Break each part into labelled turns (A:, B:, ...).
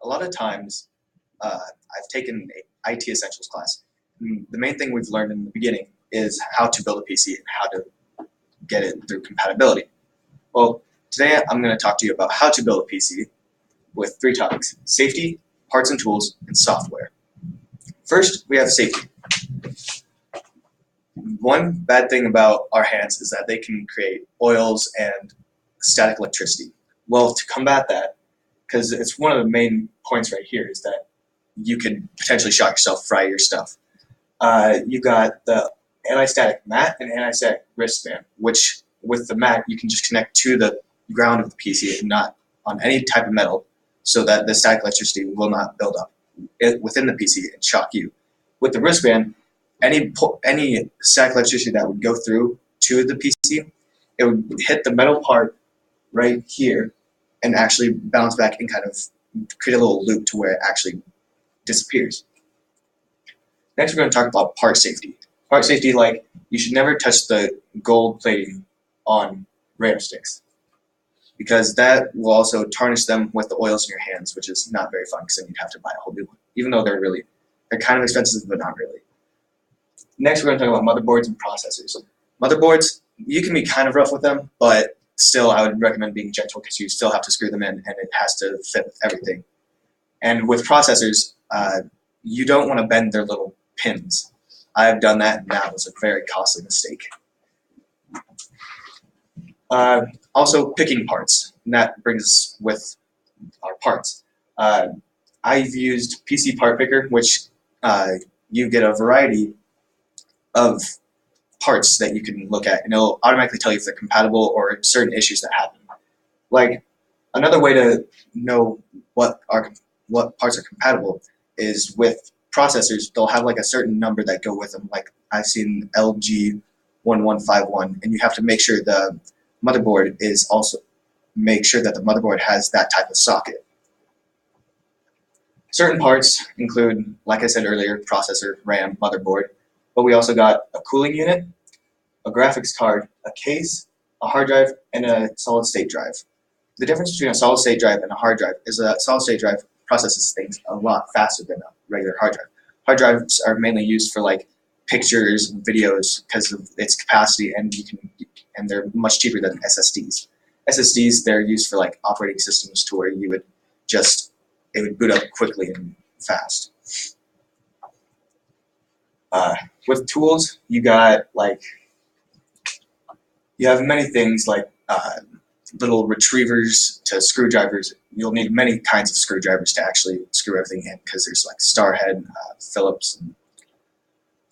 A: a lot of times I've taken an IT Essentials class. The main thing we've learned in the beginning is how to build a PC and how to get it through compatibility. Well, today I'm going to talk to you about how to build a PC with 3 topics: safety, parts and tools, and software. First, we have safety. One bad thing about our hands is that they can create oils and static electricity. Well, to combat that, because it's one of the main points right here, is that you could potentially shock yourself, fry your stuff. You got the anti-static mat and anti-static wristband, which with the mat you can just connect to the ground of the PC and not on any type of metal, so that the static electricity will not build up within the PC and shock you. With the wristband, any static electricity that would go through to the PC, it would hit the metal part right here and actually bounce back and kind of create a little loop to where it actually disappears. Next, we're going to talk about part safety. Part safety, like you should never touch the gold plating on RAM sticks, because that will also tarnish them with the oils in your hands, which is not very fun, because then you'd have to buy a whole new one, even though they're kind of expensive, but not really. Next, we're going to talk about motherboards and processors. Motherboards, you can be kind of rough with them, but still I would recommend being gentle, because you still have to screw them in and it has to fit with everything. And with processors, you don't want to bend their little pins. I've done that, and that was a very costly mistake. Also, picking parts, and that brings us with our parts. I've used PC Part Picker, which you get a variety of parts that you can look at, and it'll automatically tell you if they're compatible or certain issues that happen. Like, another way to know what parts are compatible is with processors. They'll have like a certain number that go with them. Like I've seen LG1151, and you have to make sure the motherboard that the motherboard has that type of socket. Certain parts include, like I said earlier, processor, RAM, motherboard, but we also got a cooling unit, a graphics card, a case, a hard drive, and a solid state drive. The difference between a solid state drive and a hard drive is a solid state drive processes things a lot faster than a regular hard drive. Hard drives are mainly used for like pictures and videos because of its capacity, and they're much cheaper than SSDs. SSDs, they're used for like operating systems, to where it would boot up quickly and fast. With tools, you have many things like little retrievers to screwdrivers. You'll need many kinds of screwdrivers to actually screw everything in, because there's like Starhead, Phillips, and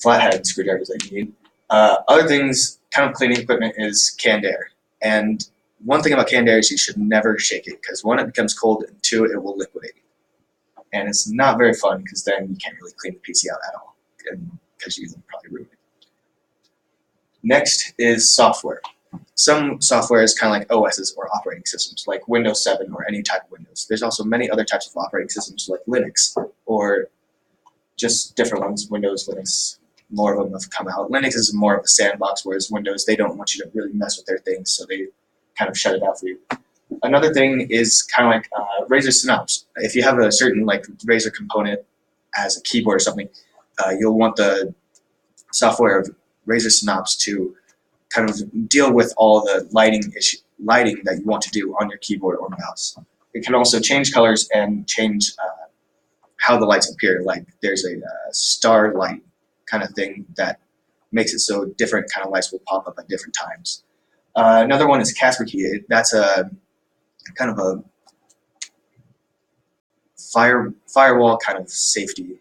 A: flathead screwdrivers that you need. Other things, kind of cleaning equipment, is canned air. And one thing about canned air is you should never shake it, because 1, it becomes cold, and 2, it will liquidate. And it's not very fun, because then you can't really clean the PC out at all, because you will probably ruin it. Next is software. Some software is kind of like OSs or operating systems, like Windows 7 or any type of Windows. There's also many other types of operating systems, like Linux, or just different ones. Windows, Linux, more of them have come out. Linux is more of a sandbox, whereas Windows, they don't want you to really mess with their things, so they kind of shut it out for you. Another thing is kind of like Razer Synapse. If you have a certain like Razer component as a keyboard or something, you'll want the software of Razer Synapse to kind of deal with all the lighting that you want to do on your keyboard or mouse. It can also change colors and change how the lights appear. Like there's a star light kind of thing that makes it so different kind of lights will pop up at different times. Another one is Kaspersky. That's a kind of a firewall kind of safety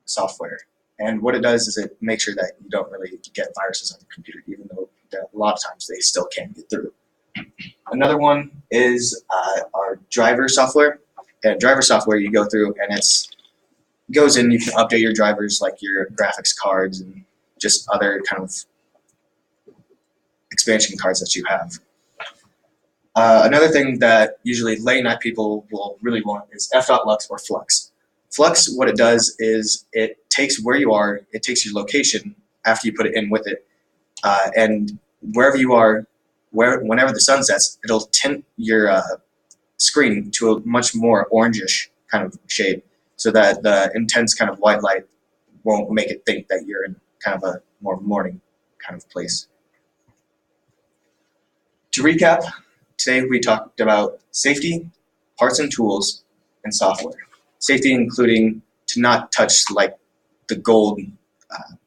A: software. And what it does is it makes sure that you don't really get viruses on your computer, even though a lot of times they still can get through. Another one is our driver software. And driver software, you go through and goes in, you can update your drivers, like your graphics cards and just other kind of expansion cards that you have. Another thing that usually late night people will really want is f.lux or flux. Flux, what it does is it takes where you are, it takes your location after you put it in with it, and wherever you are, whenever the sun sets, it'll tint your screen to a much more orangish kind of shade so that the intense kind of white light won't make it think that you're in kind of a more morning kind of place. To recap, today we talked about safety, parts and tools, and software. Safety including to not touch like the gold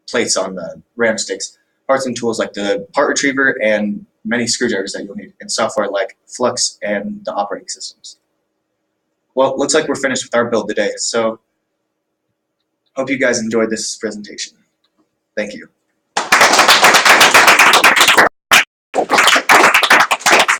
A: plates on the ram sticks, parts and tools like the part retriever and many screwdrivers that you'll need, and software like Flux and the operating systems. Well, looks like we're finished with our build today, so hope you guys enjoyed this presentation. Thank you.